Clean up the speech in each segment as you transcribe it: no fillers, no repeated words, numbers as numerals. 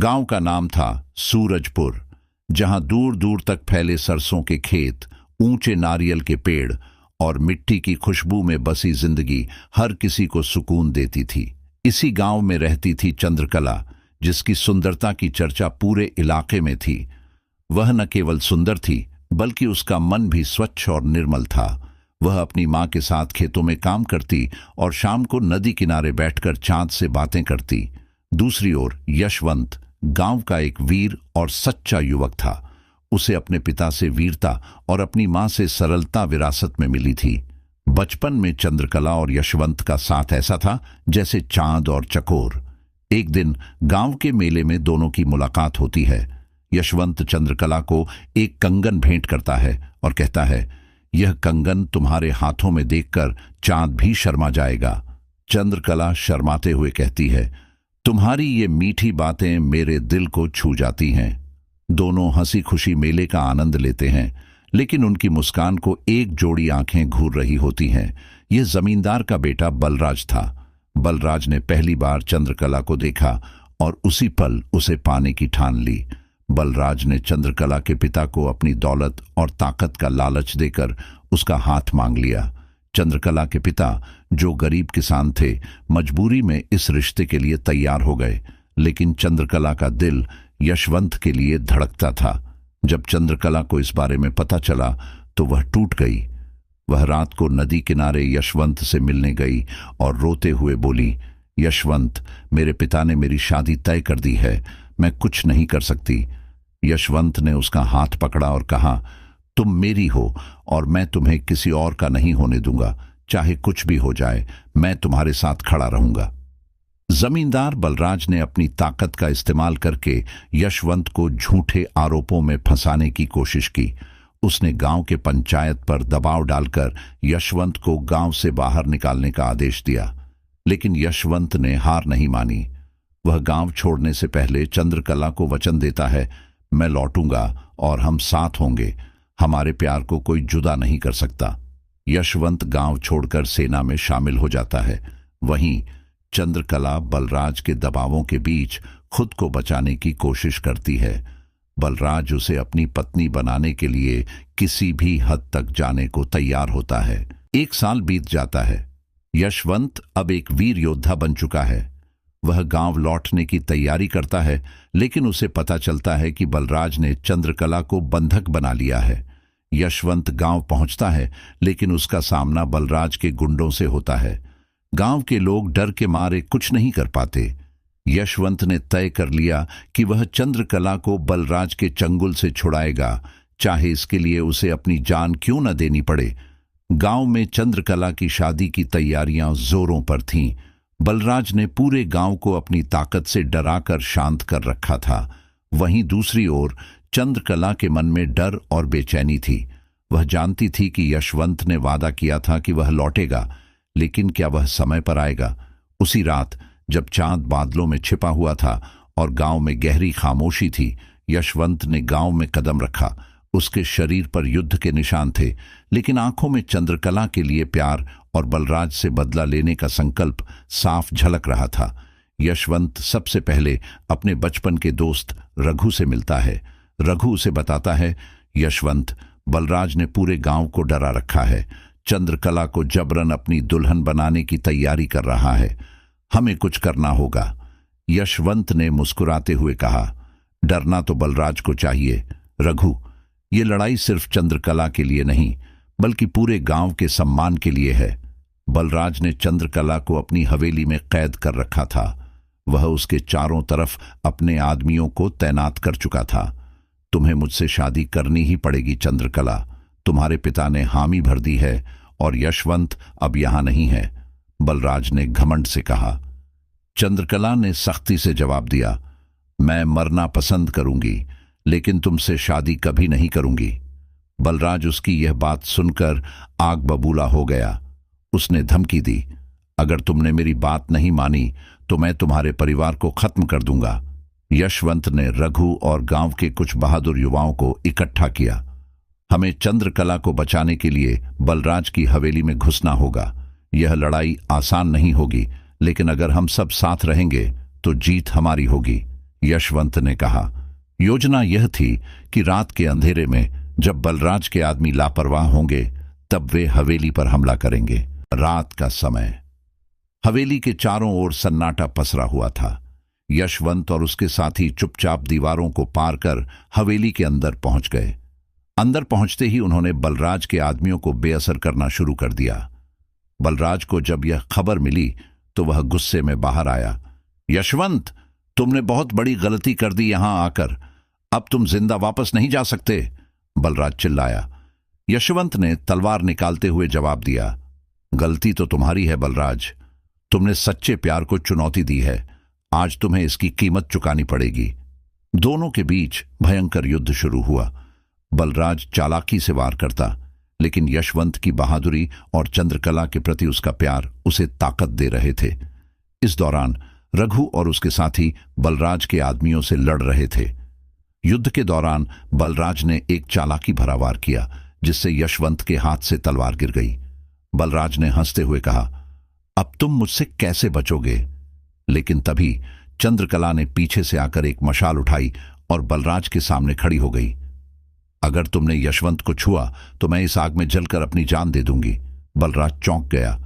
गांव का नाम था सूरजपुर, जहां दूर दूर तक फैले सरसों के खेत, ऊंचे नारियल के पेड़ और मिट्टी की खुशबू में बसी जिंदगी हर किसी को सुकून देती थी। इसी गांव में रहती थी चंद्रकला, जिसकी सुंदरता की चर्चा पूरे इलाके में थी। वह न केवल सुंदर थी, बल्कि उसका मन भी स्वच्छ और निर्मल था। वह अपनी माँ के साथ खेतों में काम करती और शाम को नदी किनारे बैठकर चांद से बातें करती। दूसरी ओर यशवंत गांव का एक वीर और सच्चा युवक था। उसे अपने पिता से वीरता और अपनी माँ से सरलता विरासत में मिली थी। बचपन में चंद्रकला और यशवंत का साथ ऐसा था जैसे चांद और चकोर। एक दिन गांव के मेले में दोनों की मुलाकात होती है। यशवंत चंद्रकला को एक कंगन भेंट करता है और कहता है, यह कंगन तुम्हारे हाथों में देखकर चांद भी शर्मा जाएगा। चंद्रकला शर्माते हुए कहती है, तुम्हारी ये मीठी बातें मेरे दिल को छू जाती हैं। दोनों हंसी खुशी मेले का आनंद लेते हैं, लेकिन उनकी मुस्कान को एक जोड़ी आंखें घूर रही होती हैं। यह जमींदार का बेटा बलराज था। बलराज ने पहली बार चंद्रकला को देखा और उसी पल उसे पाने की ठान ली। बलराज ने चंद्रकला के पिता को अपनी दौलत और ताकत का लालच देकर उसका हाथ मांग लिया। चंद्रकला के पिता, जो गरीब किसान थे, मजबूरी में इस रिश्ते के लिए तैयार हो गए, लेकिन चंद्रकला का दिल यशवंत के लिए धड़कता था। जब चंद्रकला को इस बारे में पता चला तो वह टूट गई। वह रात को नदी किनारे यशवंत से मिलने गई और रोते हुए बोली, यशवंत, मेरे पिता ने मेरी शादी तय कर दी है, मैं कुछ नहीं कर सकती। यशवंत ने उसका हाथ पकड़ा और कहा, तुम मेरी हो और मैं तुम्हें किसी और का नहीं होने दूंगा। चाहे कुछ भी हो जाए, मैं तुम्हारे साथ खड़ा रहूंगा। जमींदार बलराज ने अपनी ताकत का इस्तेमाल करके यशवंत को झूठे आरोपों में फंसाने की कोशिश की। उसने गांव के पंचायत पर दबाव डालकर यशवंत को गांव से बाहर निकालने का आदेश दिया, लेकिन यशवंत ने हार नहीं मानी। वह गांव छोड़ने से पहले चंद्रकला को वचन देता है, मैं लौटूंगा और हम साथ होंगे। हमारे प्यार को कोई जुदा नहीं कर सकता। यशवंत गांव छोड़कर सेना में शामिल हो जाता है। वहीं चंद्रकला बलराज के दबावों के बीच खुद को बचाने की कोशिश करती है। बलराज उसे अपनी पत्नी बनाने के लिए किसी भी हद तक जाने को तैयार होता है। 1 साल बीत जाता है। यशवंत अब एक वीर योद्धा बन चुका है। वह गांव लौटने की तैयारी करता है, लेकिन उसे पता चलता है कि बलराज ने चंद्रकला को बंधक बना लिया है। यशवंत गांव पहुंचता है, लेकिन उसका सामना बलराज के गुंडों से होता है। गांव के लोग डर के मारे कुछ नहीं कर पाते। यशवंत ने तय कर लिया कि वह चंद्रकला को बलराज के चंगुल से छुड़ाएगा, चाहे इसके लिए उसे अपनी जान क्यों न देनी पड़े। गांव में चंद्रकला की शादी की तैयारियां जोरों पर थीं। बलराज ने पूरे गांव को अपनी ताकत से डराकर शांत कर रखा था। वहीं दूसरी ओर चंद्रकला के मन में डर और बेचैनी थी। वह जानती थी कि यशवंत ने वादा किया था कि वह लौटेगा, लेकिन क्या वह समय पर आएगा? उसी रात जब चांद बादलों में छिपा हुआ था और गांव में गहरी खामोशी थी, यशवंत ने गांव में कदम रखा। उसके शरीर पर युद्ध के निशान थे, लेकिन आंखों में चंद्रकला के लिए प्यार और बलराज से बदला लेने का संकल्प साफ झलक रहा था। यशवंत सबसे पहले अपने बचपन के दोस्त रघु से मिलता है। रघु उसे बताता है, यशवंत, बलराज ने पूरे गांव को डरा रखा है। चंद्रकला को जबरन अपनी दुल्हन बनाने की तैयारी कर रहा है। हमें कुछ करना होगा। यशवंत ने मुस्कुराते हुए कहा, डरना तो बलराज को चाहिए रघु। ये लड़ाई सिर्फ चंद्रकला के लिए नहीं, बल्कि पूरे गांव के सम्मान के लिए है। बलराज ने चंद्रकला को अपनी हवेली में कैद कर रखा था। वह उसके चारों तरफ अपने आदमियों को तैनात कर चुका था। तुम्हें मुझसे शादी करनी ही पड़ेगी चंद्रकला। तुम्हारे पिता ने हामी भर दी है और यशवंत अब यहां नहीं है, बलराज ने घमंड से कहा। चंद्रकला ने सख्ती से जवाब दिया, मैं मरना पसंद करूंगी, लेकिन तुमसे शादी कभी नहीं करूंगी। बलराज उसकी यह बात सुनकर आग बबूला हो गया। उसने धमकी दी, अगर तुमने मेरी बात नहीं मानी तो मैं तुम्हारे परिवार को खत्म कर दूंगा। यशवंत ने रघु और गांव के कुछ बहादुर युवाओं को इकट्ठा किया। हमें चंद्रकला को बचाने के लिए बलराज की हवेली में घुसना होगा। यह लड़ाई आसान नहीं होगी, लेकिन अगर हम सब साथ रहेंगे तो जीत हमारी होगी। यशवंत ने कहा, योजना यह थी कि रात के अंधेरे में जब बलराज के आदमी लापरवाह होंगे तब वे हवेली पर हमला करेंगे। रात का समय। हवेली के चारों ओर सन्नाटा पसरा हुआ था। यशवंत और उसके साथी चुपचाप दीवारों को पार कर हवेली के अंदर पहुंच गए। अंदर पहुंचते ही उन्होंने बलराज के आदमियों को बेअसर करना शुरू कर दिया। बलराज को जब यह खबर मिली तो वह गुस्से में बाहर आया। यशवंत, तुमने बहुत बड़ी गलती कर दी यहां आकर। अब तुम जिंदा वापस नहीं जा सकते, बलराज चिल्लाया। यशवंत ने तलवार निकालते हुए जवाब दिया, गलती तो तुम्हारी है बलराज। तुमने सच्चे प्यार को चुनौती दी है। आज तुम्हें इसकी कीमत चुकानी पड़ेगी। दोनों के बीच भयंकर युद्ध शुरू हुआ। बलराज चालाकी से वार करता, लेकिन यशवंत की बहादुरी और चंद्रकला के प्रति उसका प्यार उसे ताकत दे रहे थे। इस दौरान रघु और उसके साथी बलराज के आदमियों से लड़ रहे थे। युद्ध के दौरान बलराज ने एक चालाकी भरा वार किया, जिससे यशवंत के हाथ से तलवार गिर गई। बलराज ने हंसते हुए कहा, अब तुम मुझसे कैसे बचोगे? लेकिन तभी चंद्रकला ने पीछे से आकर एक मशाल उठाई और बलराज के सामने खड़ी हो गई। अगर तुमने यशवंत को छुआ तो मैं इस आग में जलकर अपनी जान दे दूंगी। बलराज चौंक गया।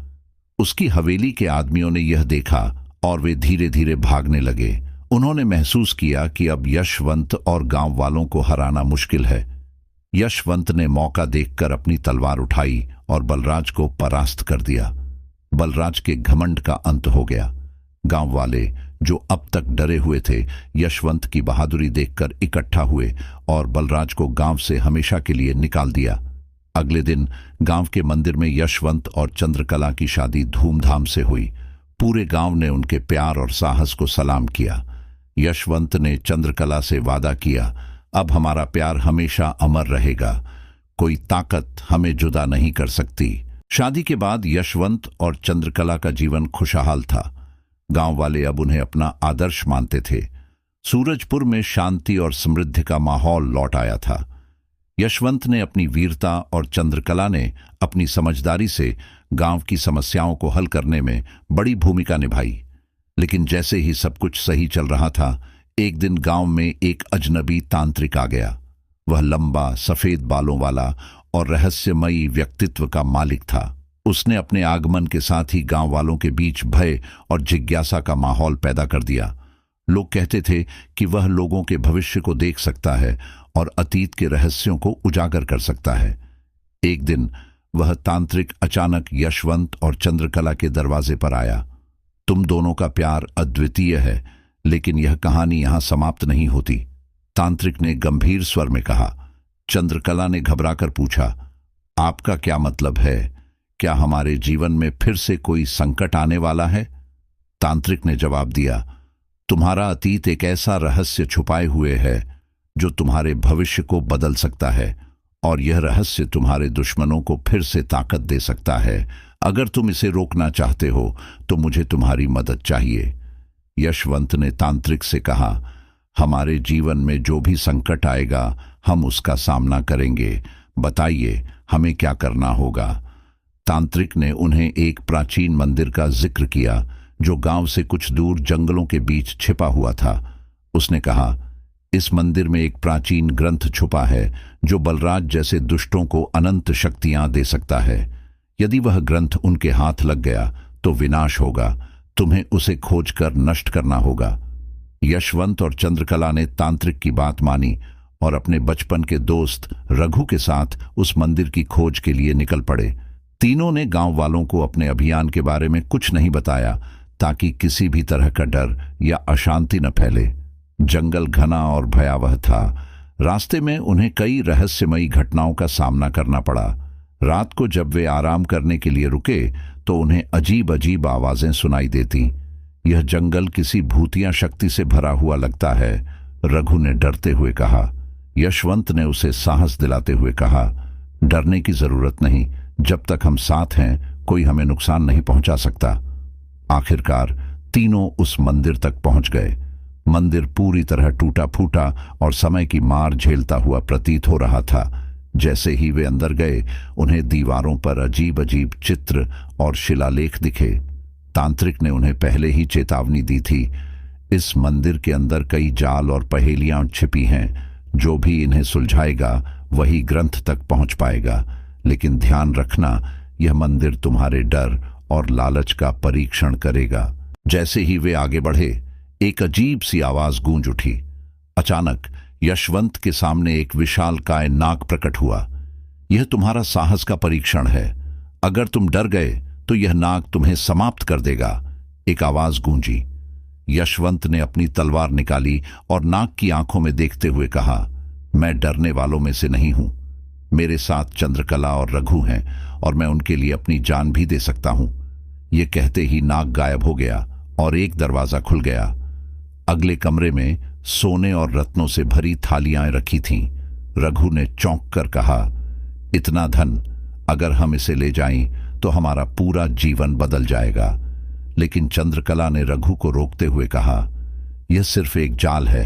उसकी हवेली के आदमियों ने यह देखा और वे धीरे धीरे भागने लगे। उन्होंने महसूस किया कि अब यशवंत और गांव वालों को हराना मुश्किल है। यशवंत ने मौका देखकर अपनी तलवार उठाई और बलराज को परास्त कर दिया। बलराज के घमंड का अंत हो गया। गांव वाले, जो अब तक डरे हुए थे, यशवंत की बहादुरी देखकर इकट्ठा हुए और बलराज को गांव से हमेशा के लिए निकाल दिया। अगले दिन गांव के मंदिर में यशवंत और चंद्रकला की शादी धूमधाम से हुई। पूरे गांव ने उनके प्यार और साहस को सलाम किया। यशवंत ने चंद्रकला से वादा किया, अब हमारा प्यार हमेशा अमर रहेगा, कोई ताकत हमें जुदा नहीं कर सकती। शादी के बाद यशवंत और चंद्रकला का जीवन खुशहाल था। गांव वाले अब उन्हें अपना आदर्श मानते थे। सूरजपुर में शांति और समृद्धि का माहौल लौट आया था। यशवंत ने अपनी वीरता और चंद्रकला ने अपनी समझदारी से गांव की समस्याओं को हल करने में बड़ी भूमिका निभाई। लेकिन जैसे ही सब कुछ सही चल रहा था, एक दिन गांव में एक अजनबी तांत्रिक आ गया। वह लंबा, सफेद बालों वाला और रहस्यमयी व्यक्तित्व का मालिक था। उसने अपने आगमन के साथ ही गांव वालों के बीच भय और जिज्ञासा का माहौल पैदा कर दिया। लोग कहते थे कि वह लोगों के भविष्य को देख सकता है और अतीत के रहस्यों को उजागर कर सकता है। एक दिन वह तांत्रिक अचानक यशवंत और चंद्रकला के दरवाजे पर आया। तुम दोनों का प्यार अद्वितीय है, लेकिन यह कहानी यहां समाप्त नहीं होती, तांत्रिक ने गंभीर स्वर में कहा। चंद्रकला ने घबराकर पूछा, आपका क्या मतलब है? क्या हमारे जीवन में फिर से कोई संकट आने वाला है? तांत्रिक ने जवाब दिया, तुम्हारा अतीत एक ऐसा रहस्य छुपाए हुए है जो तुम्हारे भविष्य को बदल सकता है, और यह रहस्य तुम्हारे दुश्मनों को फिर से ताकत दे सकता है। अगर तुम इसे रोकना चाहते हो तो मुझे तुम्हारी मदद चाहिए। यशवंत ने तांत्रिक से कहा, हमारे जीवन में जो भी संकट आएगा हम उसका सामना करेंगे, बताइए हमें क्या करना होगा। तांत्रिक ने उन्हें एक प्राचीन मंदिर का जिक्र किया जो गांव से कुछ दूर जंगलों के बीच छिपा हुआ था। उसने कहा, इस मंदिर में एक प्राचीन ग्रंथ छुपा है जो बलराज जैसे दुष्टों को अनंत शक्तियां दे सकता है। यदि वह ग्रंथ उनके हाथ लग गया तो विनाश होगा। तुम्हें उसे खोजकर नष्ट करना होगा। यशवंत और चंद्रकला ने तांत्रिक की बात मानी और अपने बचपन के दोस्त रघु के साथ उस मंदिर की खोज के लिए निकल पड़े। तीनों ने गांव वालों को अपने अभियान के बारे में कुछ नहीं बताया, ताकि किसी भी तरह का डर या अशांति न फैले। जंगल घना और भयावह था। रास्ते में उन्हें कई रहस्यमयी घटनाओं का सामना करना पड़ा। रात को जब वे आराम करने के लिए रुके तो उन्हें अजीब अजीब आवाजें सुनाई देती। यह जंगल किसी भूतिया शक्ति से भरा हुआ लगता है, रघु ने डरते हुए कहा। यशवंत ने उसे साहस दिलाते हुए कहा, डरने की जरूरत नहीं, जब तक हम साथ हैं कोई हमें नुकसान नहीं पहुंचा सकता। आखिरकार तीनों उस मंदिर तक पहुंच गए। मंदिर पूरी तरह टूटा फूटा और समय की मार झेलता हुआ प्रतीत हो रहा था। जैसे ही वे अंदर गए, उन्हें दीवारों पर अजीब अजीब चित्र और शिलालेख दिखे। तांत्रिक ने उन्हें पहले ही चेतावनी दी थी, इस मंदिर के अंदर कई जाल और पहेलियां छिपी हैं। जो भी इन्हें सुलझाएगा वही ग्रंथ तक पहुंच पाएगा। लेकिन ध्यान रखना, यह मंदिर तुम्हारे डर और लालच का परीक्षण करेगा। जैसे ही वे आगे बढ़े, एक अजीब सी आवाज गूंज उठी। अचानक यशवंत के सामने एक विशालकाय नाग प्रकट हुआ। यह तुम्हारा साहस का परीक्षण है। अगर तुम डर गए तो यह नाग तुम्हें समाप्त कर देगा, एक आवाज गूंजी। यशवंत ने अपनी तलवार निकाली और नाग की आंखों में देखते हुए कहा, मैं डरने वालों में से नहीं हूं। मेरे साथ चंद्रकला और रघु हैं और मैं उनके लिए अपनी जान भी दे सकता हूं। यह कहते ही नाग गायब हो गया और एक दरवाजा खुल गया। अगले कमरे में सोने और रत्नों से भरी थालियां रखी थीं। रघु ने चौंक कर कहा, इतना धन, अगर हम इसे ले जाएं तो हमारा पूरा जीवन बदल जाएगा। लेकिन चंद्रकला ने रघु को रोकते हुए कहा, यह सिर्फ एक जाल है।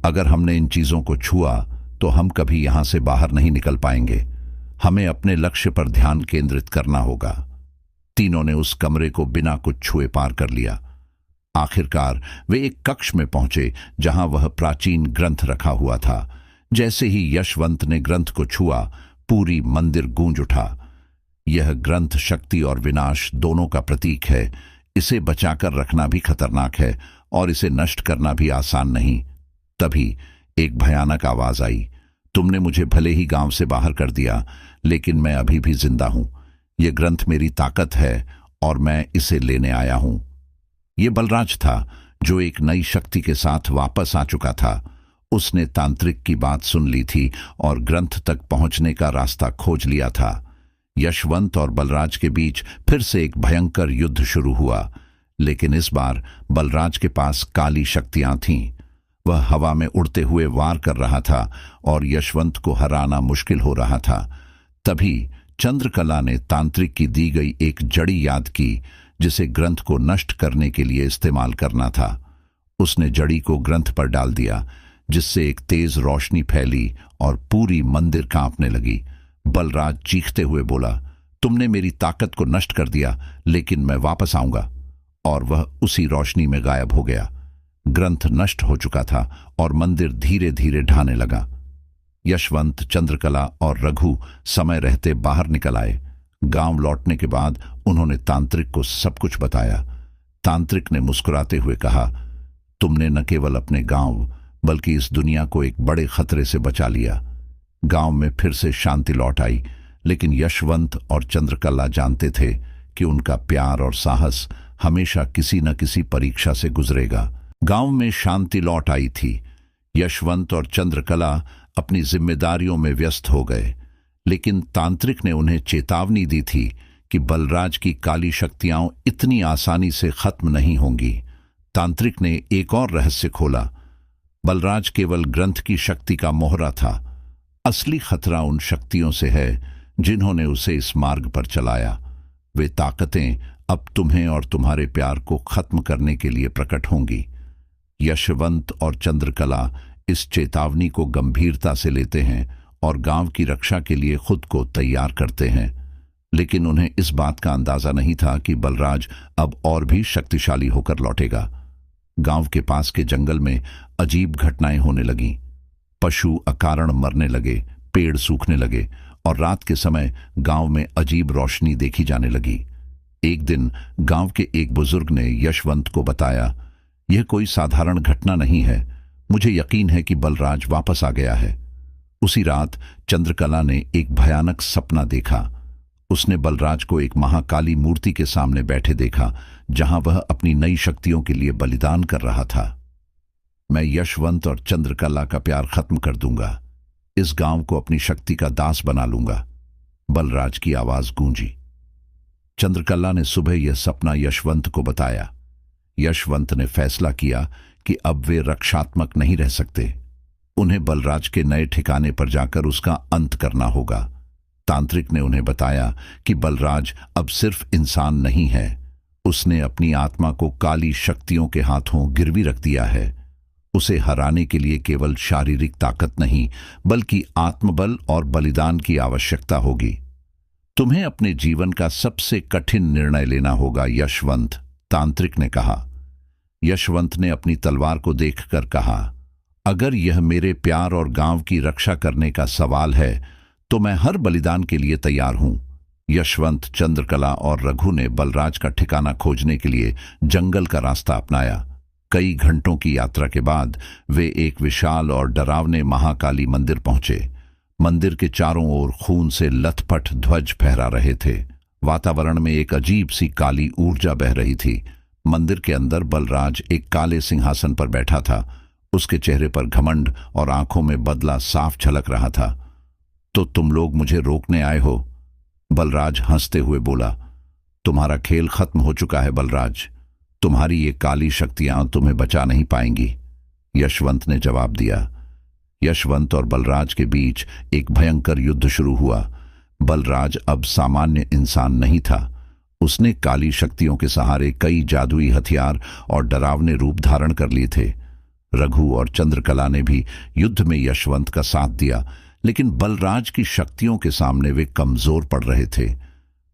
अगर हमने इन चीजों को छुआ तो हम कभी यहां से बाहर नहीं निकल पाएंगे। हमें अपने लक्ष्य पर ध्यान केंद्रित करना होगा। तीनों ने उस कमरे को बिना कुछ छुए पार कर लिया। आखिरकार वे एक कक्ष में पहुंचे जहां वह प्राचीन ग्रंथ रखा हुआ था। जैसे ही यशवंत ने ग्रंथ को छुआ, पूरी मंदिर गूंज उठा। यह ग्रंथ शक्ति और विनाश दोनों का प्रतीक है। इसे बचाकर रखना भी खतरनाक है और इसे नष्ट करना भी आसान नहीं। तभी एक भयानक आवाज आई, तुमने मुझे भले ही गांव से बाहर कर दिया, लेकिन मैं अभी भी जिंदा हूं। यह ग्रंथ मेरी ताकत है और मैं इसे लेने आया हूं। यह बलराज था, जो एक नई शक्ति के साथ वापस आ चुका था। उसने तांत्रिक की बात सुन ली थी और ग्रंथ तक पहुंचने का रास्ता खोज लिया था। यशवंत और बलराज के बीच फिर से एक भयंकर युद्ध शुरू हुआ, लेकिन इस बार बलराज के पास काली शक्तियां थीं। वह हवा में उड़ते हुए वार कर रहा था और यशवंत को हराना मुश्किल हो रहा था। तभी चंद्रकला ने तांत्रिक की दी गई एक जड़ी याद की, जिसे ग्रंथ को नष्ट करने के लिए इस्तेमाल करना था। उसने जड़ी को ग्रंथ पर डाल दिया, जिससे एक तेज रोशनी फैली और पूरी मंदिर कांपने लगी। बलराज चीखते हुए बोला, तुमने मेरी ताकत को नष्ट कर दिया, लेकिन मैं वापस आऊंगा। और वह उसी रोशनी में गायब हो गया। ग्रंथ नष्ट हो चुका था और मंदिर धीरे धीरे ढहने लगा। यशवंत, चंद्रकला और रघु समय रहते बाहर निकल आए। गांव लौटने के बाद उन्होंने तांत्रिक को सब कुछ बताया। तांत्रिक ने मुस्कुराते हुए कहा, तुमने न केवल अपने गांव बल्कि इस दुनिया को एक बड़े खतरे से बचा लिया। गांव में फिर से शांति लौट आई, लेकिन यशवंत और चंद्रकला जानते थे कि उनका प्यार और साहस हमेशा किसी न किसी परीक्षा से गुजरेगा। गांव में शांति लौट आई थी। यशवंत और चंद्रकला अपनी जिम्मेदारियों में व्यस्त हो गए, लेकिन तांत्रिक ने उन्हें चेतावनी दी थी कि बलराज की काली शक्तियां इतनी आसानी से खत्म नहीं होंगी। तांत्रिक ने एक और रहस्य खोला। बलराज केवल ग्रंथ की शक्ति का मोहरा था। असली खतरा उन शक्तियों से है जिन्होंने उसे इस मार्ग पर चलाया। वे ताकतें अब तुम्हें और तुम्हारे प्यार को खत्म करने के लिए प्रकट होंगी। यशवंत और चंद्रकला इस चेतावनी को गंभीरता से लेते हैं और गांव की रक्षा के लिए खुद को तैयार करते हैं। लेकिन उन्हें इस बात का अंदाजा नहीं था कि बलराज अब और भी शक्तिशाली होकर लौटेगा। गांव के पास के जंगल में अजीब घटनाएं होने लगीं। पशु अकारण मरने लगे, पेड़ सूखने लगे और रात के समय गांव में अजीब रोशनी देखी जाने लगी। एक दिन गांव के एक बुजुर्ग ने यशवंत को बताया, यह कोई साधारण घटना नहीं है। मुझे यकीन है कि बलराज वापस आ गया है। उसी रात चंद्रकला ने एक भयानक सपना देखा। उसने बलराज को एक महाकाली मूर्ति के सामने बैठे देखा, जहां वह अपनी नई शक्तियों के लिए बलिदान कर रहा था। मैं यशवंत और चंद्रकला का प्यार खत्म कर दूंगा, इस गांव को अपनी शक्ति का दास बना लूंगा, बलराज की आवाज गूंजी। चंद्रकला ने सुबह यह सपना यशवंत को बताया। यशवंत ने फैसला किया कि अब वे रक्षात्मक नहीं रह सकते। उन्हें बलराज के नए ठिकाने पर जाकर उसका अंत करना होगा। तांत्रिक ने उन्हें बताया कि बलराज अब सिर्फ इंसान नहीं है, उसने अपनी आत्मा को काली शक्तियों के हाथों गिरवी रख दिया है। उसे हराने के लिए केवल शारीरिक ताकत नहीं, बल्कि आत्मबल और बलिदान की आवश्यकता होगी। तुम्हें अपने जीवन का सबसे कठिन निर्णय लेना होगा यशवंत, तांत्रिक ने कहा। यशवंत ने अपनी तलवार को देखकर कहा, अगर यह मेरे प्यार और गांव की रक्षा करने का सवाल है तो मैं हर बलिदान के लिए तैयार हूं। यशवंत, चंद्रकला और रघु ने बलराज का ठिकाना खोजने के लिए जंगल का रास्ता अपनाया। कई घंटों की यात्रा के बाद वे एक विशाल और डरावने महाकाली मंदिर पहुंचे। मंदिर के चारों ओर खून से लथपथ ध्वज फहरा रहे थे। वातावरण में एक अजीब सी काली ऊर्जा बह रही थी। मंदिर के अंदर बलराज एक काले सिंहासन पर बैठा था। उसके चेहरे पर घमंड और आंखों में बदला साफ झलक रहा था। तो तुम लोग मुझे रोकने आए हो? बलराज हंसते हुए बोला। तुम्हारा खेल खत्म हो चुका है बलराज। तुम्हारी ये काली शक्तियां तुम्हें बचा नहीं पाएंगी, यशवंत ने जवाब दिया। यशवंत और बलराज के बीच एक भयंकर युद्ध शुरू हुआ। बलराज अब सामान्य इंसान नहीं था। उसने काली शक्तियों के सहारे कई जादुई हथियार और डरावने रूप धारण कर लिए थे। रघु और चंद्रकला ने भी युद्ध में यशवंत का साथ दिया, लेकिन बलराज की शक्तियों के सामने वे कमजोर पड़ रहे थे।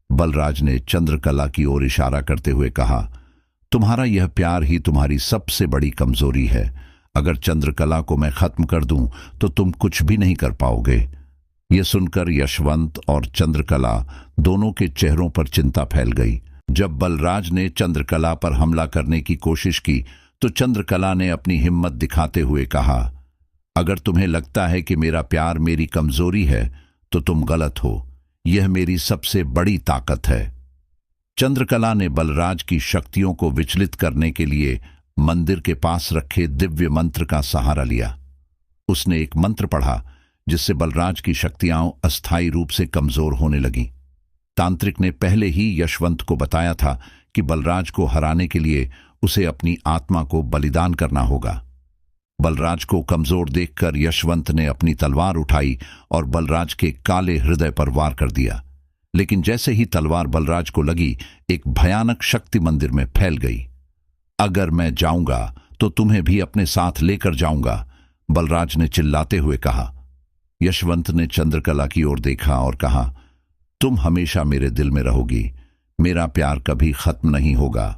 बलराज ने चंद्रकला की ओर इशारा करते हुए कहा, तुम्हारा यह प्यार ही तुम्हारी सबसे बड़ी कमजोरी है। अगर चंद्रकला को मैं खत्म कर दूं तो तुम कुछ भी नहीं कर पाओगे। यह सुनकर यशवंत और चंद्रकला दोनों के चेहरों पर चिंता फैल गई। जब बलराज ने चंद्रकला पर हमला करने की कोशिश की तो चंद्रकला ने अपनी हिम्मत दिखाते हुए कहा, अगर तुम्हें लगता है कि मेरा प्यार मेरी कमजोरी है तो तुम गलत हो। यह मेरी सबसे बड़ी ताकत है। चंद्रकला ने बलराज की शक्तियों को विचलित करने के लिए मंदिर के पास रखे दिव्य मंत्र का सहारा लिया। उसने एक मंत्र पढ़ा जिससे बलराज की शक्तियां अस्थायी रूप से कमजोर होने लगीं। तांत्रिक ने पहले ही यशवंत को बताया था कि बलराज को हराने के लिए उसे अपनी आत्मा को बलिदान करना होगा। बलराज को कमजोर देखकर यशवंत ने अपनी तलवार उठाई और बलराज के काले हृदय पर वार कर दिया। लेकिन जैसे ही तलवार बलराज को लगी, एक भयानक शक्ति मंदिर में फैल गई। अगर मैं जाऊंगा तो तुम्हें भी अपने साथ लेकर जाऊंगा, बलराज ने चिल्लाते हुए कहा। यशवंत ने चंद्रकला की ओर देखा और कहा, तुम हमेशा मेरे दिल में रहोगी। मेरा प्यार कभी खत्म नहीं होगा।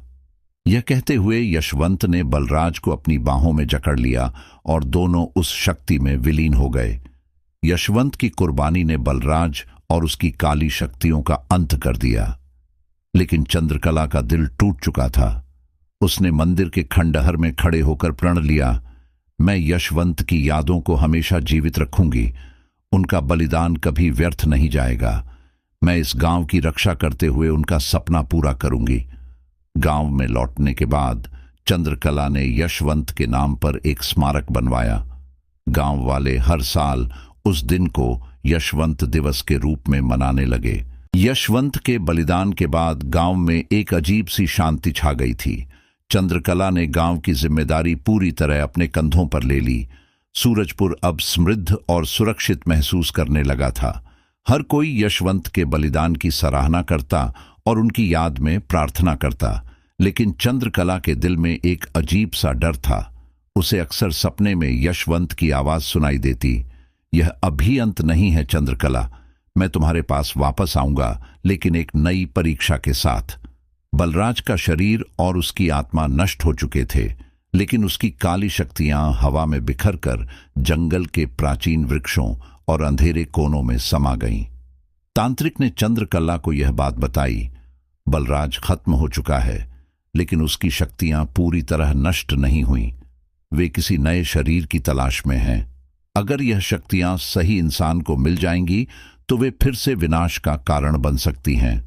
यह कहते हुए यशवंत ने बलराज को अपनी बाहों में जकड़ लिया और दोनों उस शक्ति में विलीन हो गए। यशवंत की कुर्बानी ने बलराज और उसकी काली शक्तियों का अंत कर दिया। लेकिन चंद्रकला का दिल टूट चुका था। उसने मंदिर के खंडहर में खड़े होकर प्रण लिया, मैं यशवंत की यादों को हमेशा जीवित रखूंगी। उनका बलिदान कभी व्यर्थ नहीं जाएगा। मैं इस गांव की रक्षा करते हुए उनका सपना पूरा करूंगी। गांव में लौटने के बाद चंद्रकला ने यशवंत के नाम पर एक स्मारक बनवाया। गांव वाले हर साल उस दिन को यशवंत दिवस के रूप में मनाने लगे। यशवंत के बलिदान के बाद गांव में एक अजीब सी शांति छा गई थी। चंद्रकला ने गांव की जिम्मेदारी पूरी तरह अपने कंधों पर ले ली। सूरजपुर अब समृद्ध और सुरक्षित महसूस करने लगा था। हर कोई यशवंत के बलिदान की सराहना करता और उनकी याद में प्रार्थना करता। लेकिन चंद्रकला के दिल में एक अजीब सा डर था। उसे अक्सर सपने में यशवंत की आवाज सुनाई देती, यह अभी अंत नहीं है चंद्रकला, मैं तुम्हारे पास वापस आऊंगा, लेकिन एक नई परीक्षा के साथ। बलराज का शरीर और उसकी आत्मा नष्ट हो चुके थे, लेकिन उसकी काली शक्तियां हवा में बिखर कर जंगल के प्राचीन वृक्षों और अंधेरे कोनों में समा गईं। तांत्रिक ने चंद्रकला को यह बात बताई, बलराज खत्म हो चुका है, लेकिन उसकी शक्तियां पूरी तरह नष्ट नहीं हुई। वे किसी नए शरीर की तलाश में हैं। अगर यह शक्तियां सही इंसान को मिल जाएंगी तो वे फिर से विनाश का कारण बन सकती हैं।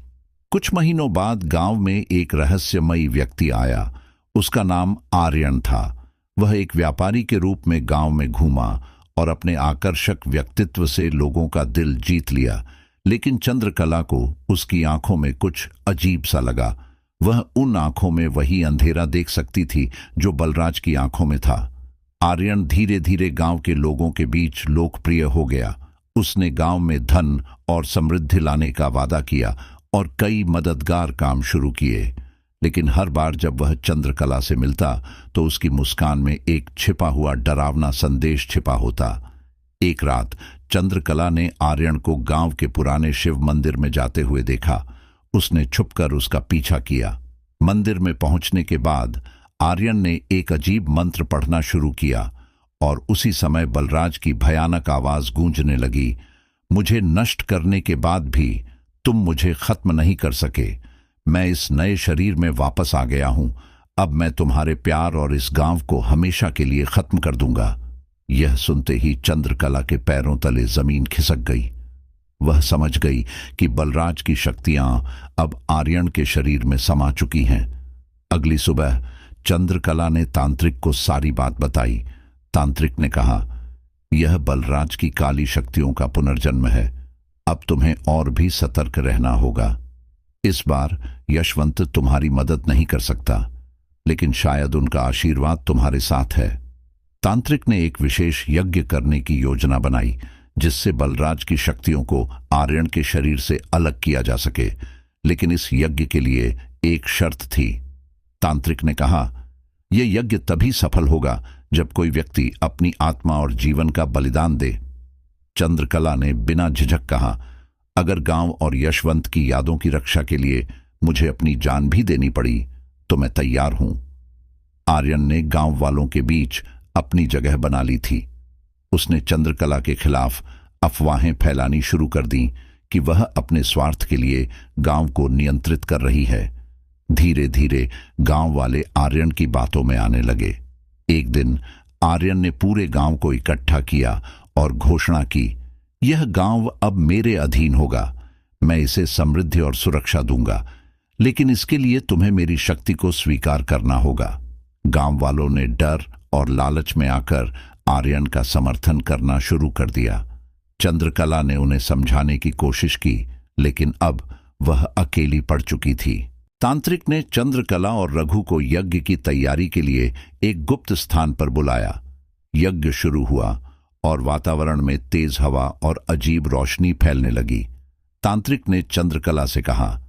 कुछ महीनों बाद गांव में एक रहस्यमयी व्यक्ति आया। उसका नाम आर्यन था। वह एक व्यापारी के रूप में गांव में घूमा और अपने आकर्षक व्यक्तित्व से लोगों का दिल जीत लिया। लेकिन चंद्रकला को उसकी आंखों में कुछ अजीब सा लगा। वह उन आंखों में वही अंधेरा देख सकती थी जो बलराज की आंखों में था। आर्यन धीरे धीरे गांव के लोगों के बीच लोकप्रिय हो गया। उसने गांव में धन और समृद्धि लाने का वादा किया और कई मददगार काम शुरू किए। लेकिन हर बार जब वह चंद्रकला से मिलता तो उसकी मुस्कान में एक छिपा हुआ डरावना संदेश छिपा होता। एक रात चंद्रकला ने आर्यन को गांव के पुराने शिव मंदिर में जाते हुए देखा। उसने छुपकर उसका पीछा किया। मंदिर में पहुंचने के बाद आर्यन ने एक अजीब मंत्र पढ़ना शुरू किया और उसी समय बलराज की भयानक आवाज गूंजने लगी। मुझे नष्ट करने के बाद भी तुम मुझे खत्म नहीं कर सके। मैं इस नए शरीर में वापस आ गया हूं। अब मैं तुम्हारे प्यार और इस गांव को हमेशा के लिए खत्म कर दूंगा। यह सुनते ही चंद्रकला के पैरों तले जमीन खिसक गई। वह समझ गई कि बलराज की शक्तियां अब आर्यन के शरीर में समा चुकी हैं। अगली सुबह चंद्रकला ने तांत्रिक को सारी बात बताई। तांत्रिक ने कहा, यह बलराज की काली शक्तियों का पुनर्जन्म है। अब तुम्हें और भी सतर्क रहना होगा। इस बार यशवंत तुम्हारी मदद नहीं कर सकता, लेकिन शायद उनका आशीर्वाद तुम्हारे साथ है। तांत्रिक ने एक विशेष यज्ञ करने की योजना बनाई, जिससे बलराज की शक्तियों को आर्यन के शरीर से अलग किया जा सके। लेकिन इस यज्ञ के लिए एक शर्त थी। तांत्रिक ने कहा, यह यज्ञ तभी सफल होगा जब कोई व्यक्ति अपनी आत्मा और जीवन का बलिदान दे। चंद्रकला ने बिना झिझक कहा, अगर गांव और यशवंत की यादों की रक्षा के लिए मुझे अपनी जान भी देनी पड़ी तो मैं तैयार हूं। आर्यन ने गांव वालों के बीच अपनी जगह बना ली थी। उसने चंद्रकला के खिलाफ अफवाहें फैलानी शुरू कर दी कि वह अपने स्वार्थ के लिए गांव को नियंत्रित कर रही है। धीरे धीरे गांव वाले आर्यन की बातों में आने लगे। एक दिन आर्यन ने पूरे गांव को इकट्ठा किया और घोषणा की, यह गांव अब मेरे अधीन होगा। मैं इसे समृद्धि और सुरक्षा दूंगा, लेकिन इसके लिए तुम्हें मेरी शक्ति को स्वीकार करना होगा। गांव वालों ने डर और लालच में आकर आर्यन का समर्थन करना शुरू कर दिया। चंद्रकला ने उन्हें समझाने की कोशिश की, लेकिन अब वह अकेली पड़ चुकी थी। तांत्रिक ने चंद्रकला और रघु को यज्ञ की तैयारी के लिए एक गुप्त स्थान पर बुलाया। यज्ञ शुरू हुआ और वातावरण में तेज हवा और अजीब रोशनी फैलने लगी। तांत्रिक ने चंद्रकला से कहा,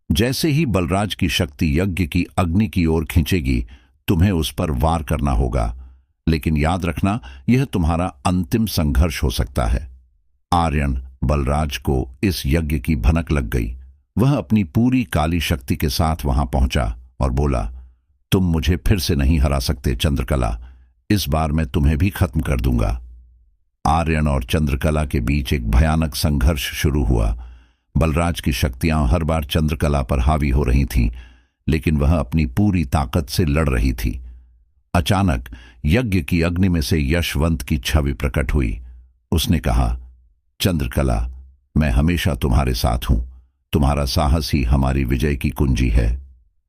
जैसे ही बलराज की शक्ति यज्ञ की अग्नि की ओर खींचेगी, तुम्हें उस पर वार करना होगा, लेकिन याद रखना, यह तुम्हारा अंतिम संघर्ष हो सकता है। आर्यन बलराज को इस यज्ञ की भनक लग गई। वह अपनी पूरी काली शक्ति के साथ वहां पहुंचा और बोला, तुम मुझे फिर से नहीं हरा सकते चंद्रकला। इस बार मैं तुम्हें भी खत्म कर दूंगा। आर्यन और चंद्रकला के बीच एक भयानक संघर्ष शुरू हुआ। बलराज की शक्तियां हर बार चंद्रकला पर हावी हो रही थीं, लेकिन वह अपनी पूरी ताकत से लड़ रही थी। अचानक यज्ञ की अग्नि में से यशवंत की छवि प्रकट हुई। उसने कहा, चंद्रकला, मैं हमेशा तुम्हारे साथ हूं। तुम्हारा साहस ही हमारी विजय की कुंजी है।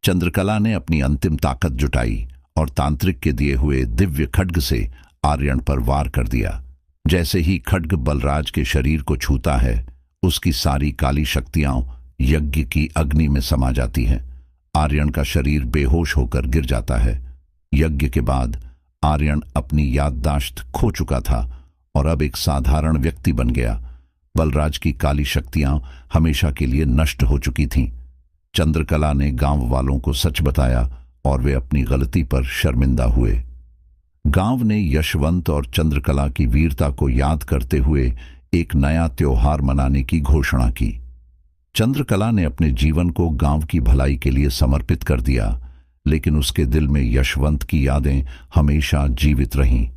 चंद्रकला ने अपनी अंतिम ताकत जुटाई और तांत्रिक के दिए हुए दिव्य खड्ग से आर्यन पर वार कर दिया। जैसे ही खड्ग बलराज के शरीर को छूता है, उसकी सारी काली शक्तियां यज्ञ की अग्नि में समा जाती हैं। आर्यन का शरीर बेहोश होकर गिर जाता है। यज्ञ के बाद आर्यन अपनी याददाश्त खो चुका था और अब एक साधारण व्यक्ति बन गया। बलराज की काली शक्तियां हमेशा के लिए नष्ट हो चुकी थीं। चंद्रकला ने गांव वालों को सच बताया और वे अपनी गलती पर शर्मिंदा हुए। गांव ने यशवंत और चंद्रकला की वीरता को याद करते हुए एक नया त्योहार मनाने की घोषणा की। चंद्रकला ने अपने जीवन को गांव की भलाई के लिए समर्पित कर दिया, लेकिन उसके दिल में यशवंत की यादें हमेशा जीवित रहीं।